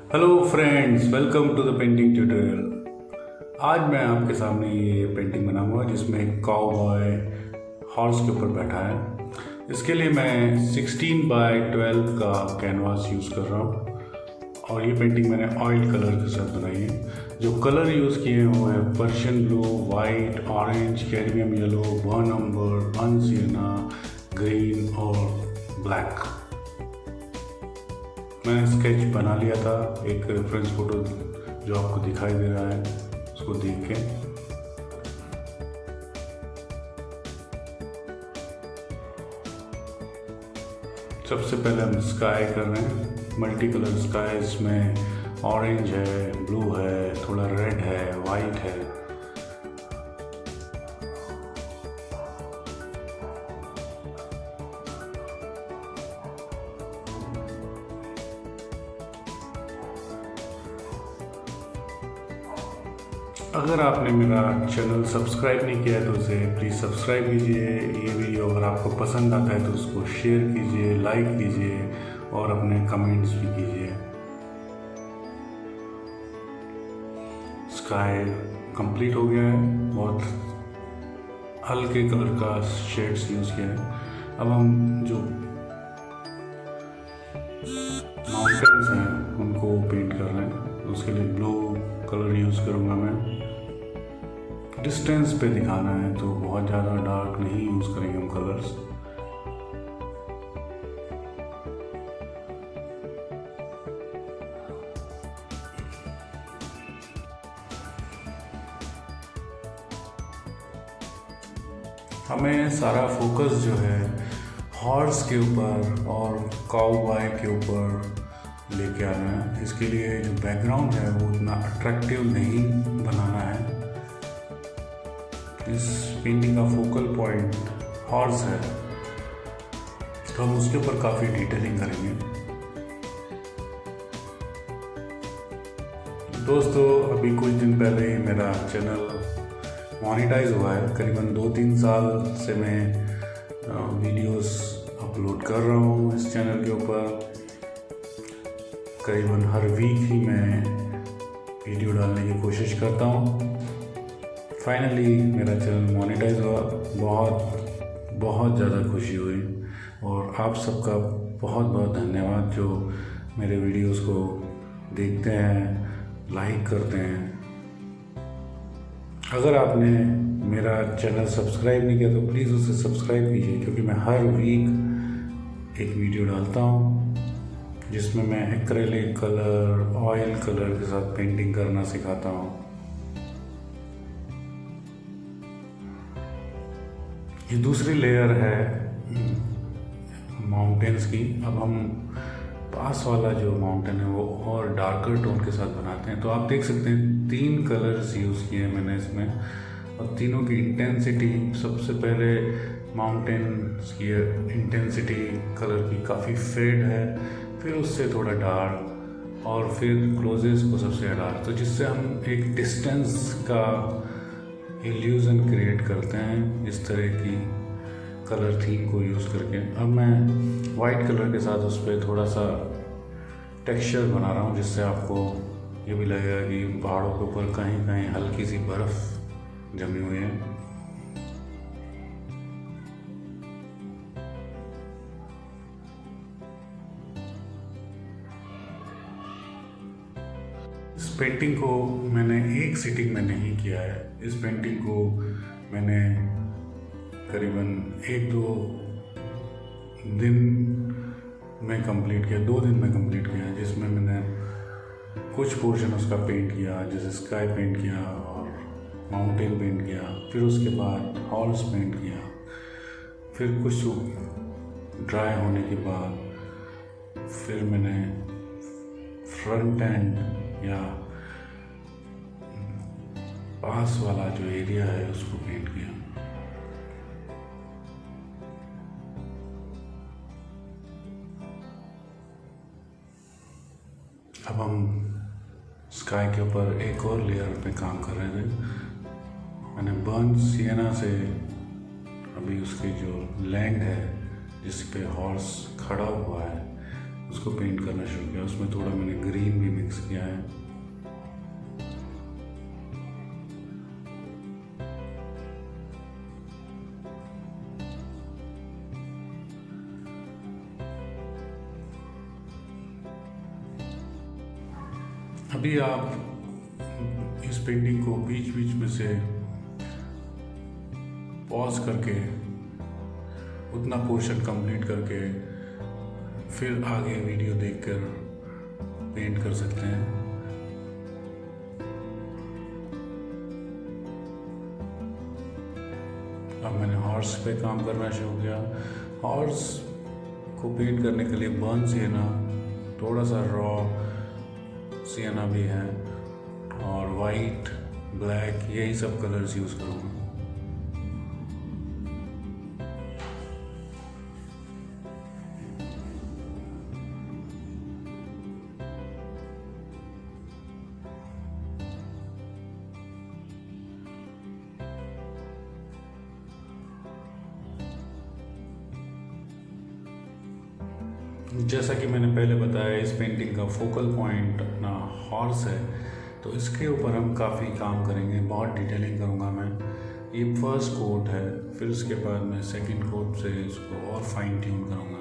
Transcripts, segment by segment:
Hello friends, welcome to the painting tutorial. आज मैं आपके सामने ये पेंटिंग बनाऊंगा जिसमें एक काउबॉय हॉर्स के ऊपर बैठा है। इसके लिए मैं 16 बाय 12 का कैनवास यूज़ कर रहा हूँ और ये पेंटिंग मैंने ऑयल कलर के साथ बनाई है। जो कलर यूज़ किए हैं वो है Persian blue, white, orange, cadmium yellow, burn umber, burn sienna, green और ब्लैक। मैंने स्केच बना लिया था, एक रेफरेंस फ़ोटो जो आपको दिखाई दे रहा है उसको देख के। सबसे पहले हम स्काई कर रहे हैं, मल्टी कलर स्काई। इसमें ऑरेंज है, ब्लू है, थोड़ा रेड है, वाइट है। अगर आपने मेरा चैनल सब्सक्राइब नहीं किया है तो उसे प्लीज़ सब्सक्राइब कीजिए। ये वीडियो अगर आपको पसंद आता है तो उसको शेयर कीजिए, लाइक कीजिए और अपने कमेंट्स भी कीजिए। स्काई कंप्लीट हो गया है, बहुत हल्के कलर का शेड्स यूज़ किया है। अब हम जो माउंटेन्स हैं उनको पेंट कर रहे हैं। उसके लिए ब्लू कलर यूज़ करूँगा मैं। डिस्टेंस पे दिखाना है तो बहुत ज़्यादा डार्क नहीं यूज़ करेंगे हम कलर्स। हमें सारा फोकस जो है हॉर्स के ऊपर और काउबॉय के ऊपर लेके आना है। इसके लिए जो बैकग्राउंड है वो इतना अट्रैक्टिव नहीं बनाना है। इस पेंटिंग का फोकल पॉइंट हॉर्स है तो हम उसके ऊपर काफ़ी डिटेलिंग करेंगे। दोस्तों, अभी कुछ दिन पहले ही मेरा चैनल मोनेटाइज हुआ है। करीबन 2-3 साल से मैं वीडियोस अपलोड कर रहा हूँ इस चैनल के ऊपर। करीबन हर वीक ही मैं वीडियो डालने की कोशिश करता हूँ। फाइनली मेरा चैनल मोनेटाइज हुआ, बहुत ज़्यादा खुशी हुई और आप सबका बहुत बहुत धन्यवाद जो मेरे वीडियोस को देखते हैं, लाइक करते हैं। अगर आपने मेरा चैनल सब्सक्राइब नहीं किया तो प्लीज़ उसे सब्सक्राइब कीजिए, क्योंकि मैं हर वीक एक वीडियो डालता हूँ जिसमें मैं एक्रेलिक कलर, ऑयल कलर के साथ पेंटिंग करना सिखाता हूँ। ये दूसरी लेयर है माउंटेन्स की। अब हम पास वाला जो माउंटेन है वो और डार्कर टोन के साथ बनाते हैं। तो आप देख सकते हैं 3 कलर्स यूज़ किए हैं मैंने इसमें और तीनों की इंटेंसिटी, सबसे पहले माउंटेन्स की इंटेंसिटी कलर की काफ़ी फेड है, फिर उससे थोड़ा डार्क और फिर क्लोजेस्ट को सबसे डार्क, तो जिससे हम एक डिस्टेंस का इल्यूज़न क्रिएट करते हैं इस तरह की कलर थीम को यूज़ करके। अब मैं वाइट कलर के साथ उस पर थोड़ा सा टेक्सचर बना रहा हूँ, जिससे आपको ये भी लगेगा कि पहाड़ों के ऊपर कहीं कहीं हल्की सी बर्फ़ जमी हुई है। इस पेंटिंग को मैंने एक सिटिंग में नहीं किया है। इस पेंटिंग को मैंने करीबन 1-2 दिन में कंप्लीट किया, 2 दिन में कंप्लीट किया, जिसमें मैंने कुछ पोर्शन उसका पेंट किया, जैसे स्काई पेंट किया और माउंटेन पेंट किया, फिर उसके बाद हॉर्स पेंट किया, फिर कुछ ड्राई होने के बाद फिर मैंने फ्रंट एंड या पास वाला जो एरिया है उसको पेंट किया। अब हम स्काई के ऊपर एक और लेयर पे काम कर रहे थे। मैंने बर्न सिएना से अभी उसकी जो लैंड है जिस पे हॉर्स खड़ा हुआ है उसको पेंट करना शुरू किया। उसमें थोड़ा मैंने ग्रीन भी मिक्स किया है। अभी आप इस पेंटिंग को बीच बीच में से पॉज करके उतना पोर्शन कंप्लीट करके फिर आगे वीडियो देखकर पेंट कर सकते हैं। अब मैंने हॉर्स पे काम करना शुरू किया। हॉर्स को पेंट करने के लिए बर्न सिएना, थोड़ा सा रॉ सिएना भी है, और वाइट, ब्लैक, यही सब कलर्स यूज़ करूँगा। जैसा कि मैंने पहले बताया, इस पेंटिंग का फोकल पॉइंट अपना हॉर्स है, तो इसके ऊपर हम काफ़ी काम करेंगे, बहुत डिटेलिंग करूँगा मैं। ये फर्स्ट कोट है, फिर उसके बाद मैं सेकंड कोट से इसको और फाइन ट्यून करूँगा।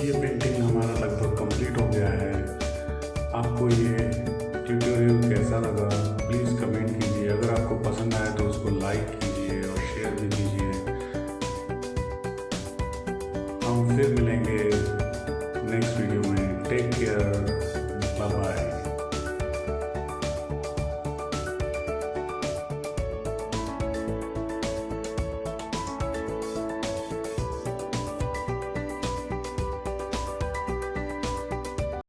ये पेंटिंग हमारा लगभग कंप्लीट हो गया है। आपको ये ट्यूटोरियल कैसा लगा प्लीज़ कमेंट कीजिए। अगर आपको पसंद आए तो उसको लाइक कीजिए और शेयर भी कीजिए। हम फिर मिलेंगे नेक्स्ट वीडियो